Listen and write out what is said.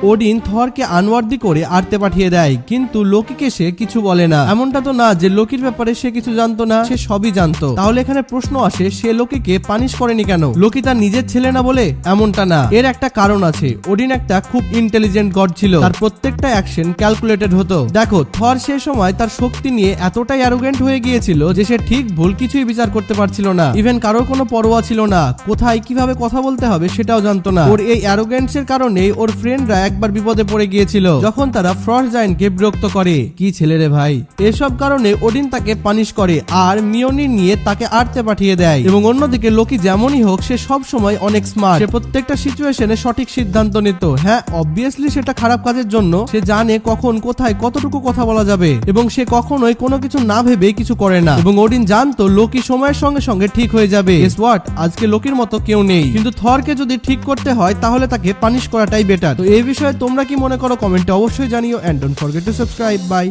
Odin থরকে আনওয়ার্দি করে আর্তে পাঠিয়ে দেয়, কিন্তু লোকিকে সে কিছু বলে না। এমনটা তো না যে লোকির ব্যাপারে সে কিছু জানতো না, সে সবই জানতো। তাহলে এখানে প্রশ্ন আসে, সে লোকিকে পানিশ করেনি কেন? লোকি তার নিজের ছেলে না বলে? এমনটা না, এর একটা কারণ আছে। ওডিন একটা খুব ইন্টেলিজেন্ট গড ছিল, তার প্রত্যেকটা অ্যাকশন ক্যালকুলেটেড হতো। দেখো, থর সে সময় তার শক্তি নিয়ে এতটাই অ্যারোগেন্ট হয়ে গিয়েছিল যে সে ঠিক ভুল কিছুই বিচার করতে পারছিল না। ইভেন কারোর কোনো পরোয়া ছিল না, কোথায় কিভাবে কথা বলতে হবে সেটাও জানতো না। ওর এই অ্যারোগেন্সের কারণে ওর ফ্রেন্ডরা একবার বিপদে পড়ে গিয়েছিল, যখন তারা ফ্রস্ট জায়ান্টকে বিরক্ত করে। কি ছেলে রে ভাই! এসব কারণে ওডিন তাকে পানিশ করে আর মিওনির নিয়ে তাকে আর্তে পাঠিয়ে দেয়। এবং অন্যদিকে লোকি যেমনই হোক, সে সব সময় অনেক স্মার্ট। সে প্রত্যেকটা সিচুয়েশনে সঠিক সিদ্ধান্ত নিত। হ্যাঁ, অবভিয়াসলি সেটা খারাপ কাজের জন্য। সে জানে কখন কোথায় কতটুকু কথা বলা যাবে, এবং সে কখনোই কোনো কিছু না ভেবে কিছু করে না। এবং ওডিন জানতো লোকি সময়ের সঙ্গে সঙ্গে ঠিক হয়ে যাবে। গেস হোয়াট, আজকে লোকির মতো কেউ নেই, কিন্তু থরকে যদি ঠিক করতে হয় তাহলে তাকে পানিশ করাটাই বেটার। তো এই বিষয়ে তোমরা কি মনে করো কমেন্টে অবশ্যই জানিও, and don't forget to subscribe. By.